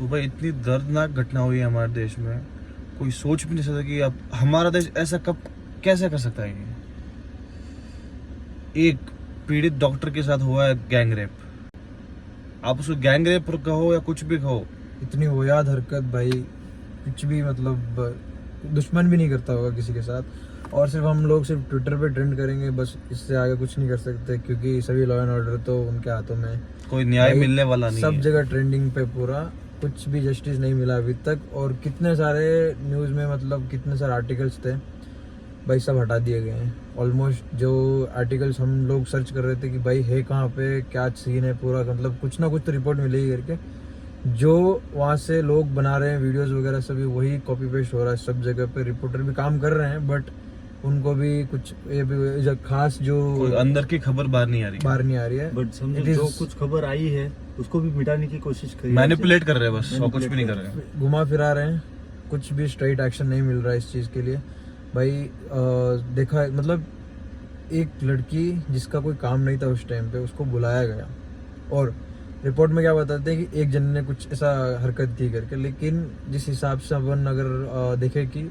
तो भाई इतनी दर्दनाक घटना हुई है हमारे देश में, कोई सोच भी नहीं सकता कि अब हमारा देश ऐसा कब कैसे कर सकता है। ये एक पीड़ित डॉक्टर के साथ हुआ है गैंग रेप, आप उसको गैंग रेप कहो या कुछ भी कहो। इतनी वाहियात हरकत भाई, कुछ भी मतलब दुश्मन भी नहीं करता होगा किसी के साथ, और सिर्फ हम लोग सिर्फ ट्विटर पे ट्रेंड करेंगे, बस इससे आगे कुछ नहीं कर सकते क्योंकि सभी लॉ एंड ऑर्डर तो उनके हाथों में, कोई न्याय भाई मिलने वाला नहीं सब है। जगह ट्रेंडिंग पे पूरा, कुछ भी जस्टिस नहीं मिला अभी तक। और कितने सारे न्यूज़ में मतलब कितने सारे आर्टिकल्स थे भाई, सब हटा दिए गए हैं ऑलमोस्ट। जो आर्टिकल्स हम लोग सर्च कर रहे थे कि भाई है कहाँ पे, क्या सीन है पूरा, मतलब कुछ ना कुछ तो रिपोर्ट मिलेगी करके, जो वहाँ से लोग बना रहे हैं वीडियोस वगैरह सभी वही कॉपी पेस्ट हो रहा है सब जगह पे। रिपोर्टर भी काम कर रहे हैं बट उनको भी कुछ ये भी जो खास जो कोई अंदर की खबर बाहर नहीं आ रही, बाहर नहीं आ रही है। बट समझो जो कुछ खबर आई है उसको भी मिटाने की कोशिश करी, मैनिपुलेट कर रहे हैं बस, और कुछ भी नहीं कर रहे हैं। घुमा फिरा रहे हैं, कुछ भी स्ट्राइट एक्शन नहीं मिल रहा है इस चीज़ के लिए भाई। देखा मतलब एक लड़की जिसका कोई काम नहीं था उस टाइम पे, उसको बुलाया गया और रिपोर्ट में क्या बताते हैं कि एक जन ने कुछ ऐसा हरकत की करके, लेकिन जिस हिसाब से अपन अगर देखें कि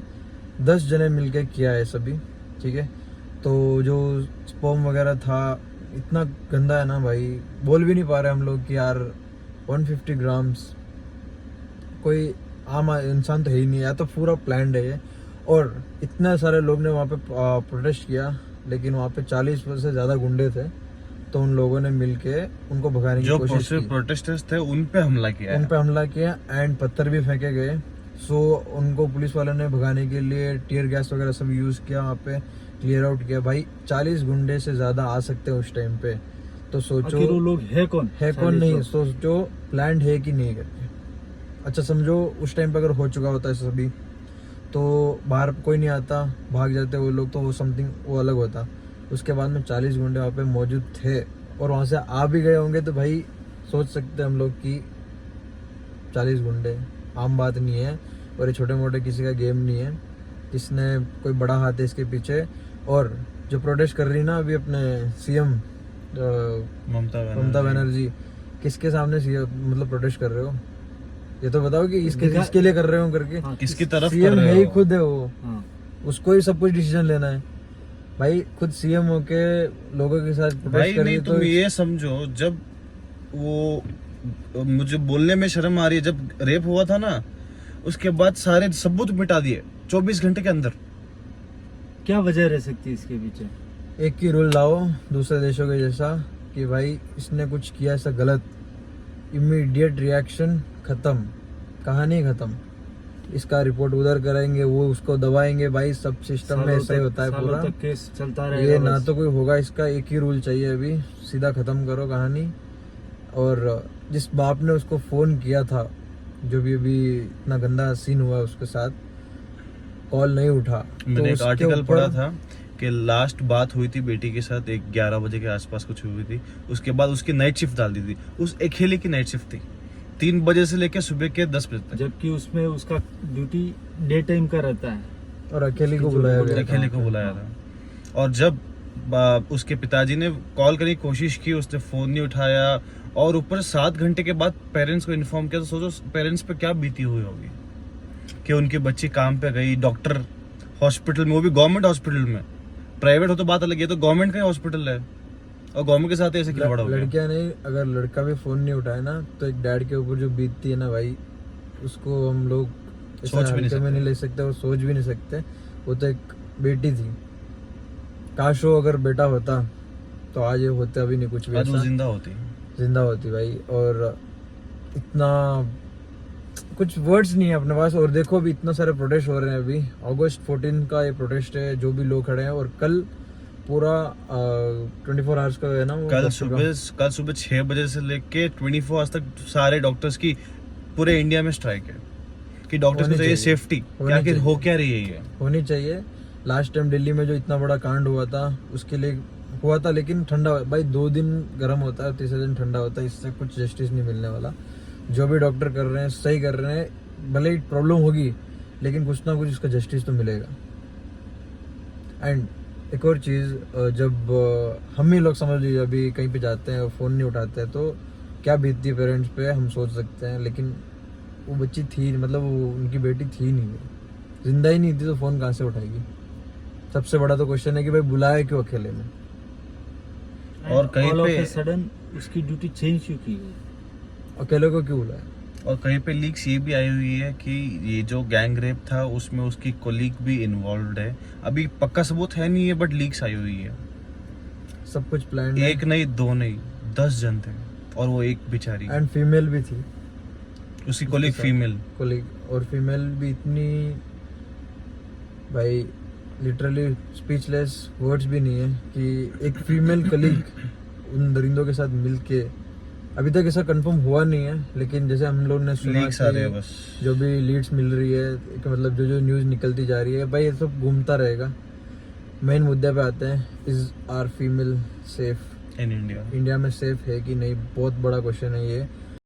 10 जने मिलके किया है सभी, ठीक है, तो जो स्पर्म वगैरह था इतना गंदा है ना भाई, बोल भी नहीं पा रहे हम लोग कि यार 150 ग्राम्स, कोई आम इंसान तो है ही नहीं, या तो पूरा प्लान्ड है ये। और इतने सारे लोग ने वहाँ पे प्रोटेस्ट किया, लेकिन वहाँ पे 40 से ज़्यादा गुंडे थे, तो उन लोगों ने मिलके उनको भगाने की कोशिश की। जो प्रोटेस्टर्स थे उन पे हमला किया, उन पे हमला किया एंड पत्थर भी फेंके गए। सो उनको पुलिस वालों ने भगाने के लिए टीयर गैस वगैरह सब यूज़ किया, वहाँ पे क्लियर आउट किया। भाई 40 गुंडे से ज़्यादा आ सकते हैं उस टाइम पे, तो सोचो वो लोग है कौन नहीं, सोचो प्लान्ड है कि नहीं करके। अच्छा समझो उस टाइम पे अगर हो चुका होता है सभी, तो बाहर कोई नहीं आता, भाग जाते वो लोग, तो वो समथिंग वो अलग होता। उसके बाद में 40 गुंडे वहाँ पे मौजूद थे और वहाँ से आ भी गए होंगे, तो भाई सोच सकते हैं हम लोग कि 40 गुंडे आम बात नहीं है, और ये छोटे मोटे किसी का गेम नहीं है, किसने कोई बड़ा हाथ है इसके पीछे। और जो प्रोटेस्ट कर रही ना अभी अपने सीएम ममता बनर्जी, किसके सामने मतलब प्रोटेस्ट कर रहे हो, ये तो बताओ कि इसके लिए कर रहे हो करके। किसकी तरफ सीएम कर रहे है ही हो? खुद है वो, उसको ही सब कुछ डिसीजन लेना है भाई। खुद सीएम होके लोगों के साथ प्रोटेस्ट कर रही है, तो तुम ये समझो, जब वो, मुझे बोलने में शर्म आ रही है, जब रेप हुआ था ना, उसके बाद सारे सबूत मिटा दिए 24 घंटे के अंदर। क्या वजह रह सकती है इसके पीछे? एक ही रूल लाओ दूसरे देशों के जैसा कि भाई इसने कुछ किया ऐसा गलत, इमीडिएट रिएक्शन, खत्म, कहानी खत्म। इसका रिपोर्ट उधर कराएंगे, वो उसको दबाएंगे, भाई सब सिस्टम में ऐसा ही होता है पूरा। केस चलता रहेगा, ये ना तो कोई होगा, इसका एक ही रूल चाहिए अभी, सीधा खत्म करो कहानी। और जिस बाप ने उसको फोन किया था, जो भी अभी इतना गंदा सीन हुआ उसके साथ, कॉल नहीं उठा, मैंने तो एक आर्टिकल पढ़ा था कि लास्ट बात हुई थी बेटी के साथ 11 बजे के आसपास कुछ हुई थी, उसके बाद उसकी नाइट शिफ्ट डाल दी थी, उस अकेले की नाइट शिफ्ट थी 3 बजे से लेकर सुबह के 10 बजे तक, जबकि उसमें उसका ड्यूटी डे टाइम का रहता है, और अकेले को बुलाया गया, अकेले को बुलाया था। और जब उसके पिताजी ने कॉल करने की कोशिश की, उसने फोन नहीं उठाया, और ऊपर 7 घंटे के बाद पेरेंट्स को इन्फॉर्म किया, तो सोचो पेरेंट्स पे क्या बीती हुई होगी कि उनकी बच्ची काम पे गई, डॉक्टर हॉस्पिटल में, वो भी गवर्नमेंट हॉस्पिटल में, प्राइवेट हो तो बात अलग है, तो गवर्नमेंट का ही हॉस्पिटल है, और गवर्नमेंट के साथ ऐसे खिलवाड़ हो गया। लड़कियां नहीं, अगर लड़का भी फोन नहीं उठाए ना, तो एक डैड के ऊपर जो बीतती है ना भाई, उसको हम लोग सोच भी नहीं ले सकते, और सोच भी नहीं सकते। वो तो एक बेटी थी, काश वो अगर बेटा होता तो आज ये होता भी नहीं कुछ भी, आज वो जिंदा होती भाई। और इतना कुछ वर्ड्स नहीं है अपने पास। और देखो अभी इतना सारे प्रोटेस्ट हो रहे हैं, अभी अगस्त 14 का ये प्रोटेस्ट है, जो भी लोग खड़े हैं, और कल पूरा 24 आवर्स का है ना, कल सुबह 6 बजे से लेके 24 आवर्स तक सारे डॉक्टर्स की पूरे इंडिया में स्ट्राइक है कि डॉक्टर्स को चाहिए सेफ्टी, क्या हो क्या रही है, ये होनी चाहिए। लास्ट टाइम दिल्ली में जो इतना बड़ा कांड हुआ था उसके लिए हुआ था, लेकिन ठंडा भाई 2 दिन गर्म होता है, तीसरे दिन ठंडा होता है, इससे कुछ जस्टिस नहीं मिलने वाला। जो भी डॉक्टर कर रहे हैं सही कर रहे हैं, भले ही प्रॉब्लम होगी लेकिन कुछ ना कुछ इसका जस्टिस तो मिलेगा। एंड एक और चीज़, जब हम ही लोग समझ लीजिए अभी कहीं पे जाते हैं और फ़ोन नहीं उठाते हैं, तो क्या बीतती है पेरेंट्स पे हम सोच सकते हैं। लेकिन वो बच्ची थी, मतलब वो उनकी बेटी थी नहीं, जिंदा ही नहीं थी, तो फोन कहाँ से उठाएगी? सबसे बड़ा तो क्वेश्चन है कि भाई बुलाया क्यों अकेले में? और कहीं ऑल ऑफ पे- ए सडन उसकी ड्यूटी चेंज क्यों की गई? अकेले को क्यों बुलाया? और कहीं पे लीक्स ये भी आई हुई है कि ये जो गैंग रेप था उसमें उसकी कोलीग भी इन्वॉल्व है। अभी पक्का सबूत है नहीं है, बट लीक्स आई हुई है। सब कुछ प्लान एक नहीं, दो नहीं, 10 जन थे और वो एक बेचारी, एंड फीमेल भी थी उसकी कोलीग फीमेल। कोलीग, और फीमेल भी इतनी, भाई लिटरली स्पीचलेस वर्ड्स भी नहीं है कि एक फीमेल कलीग उन दरिंदों के साथ मिलके, अभी तक ऐसा कंफर्म हुआ नहीं है, लेकिन जैसे हम लोग ने सुना लीक्स आ रहे हैं कि बस। जो भी लीड्स मिल रही है, कि मतलब जो जो न्यूज़ निकलती जा रही है, भाई ये सब घूमता रहेगा। मेन मुद्दे पे आते हैं, is are female safe in India. India में? सेफ है कि नहीं, बहुत बड़ा क्वेश्चन है ये।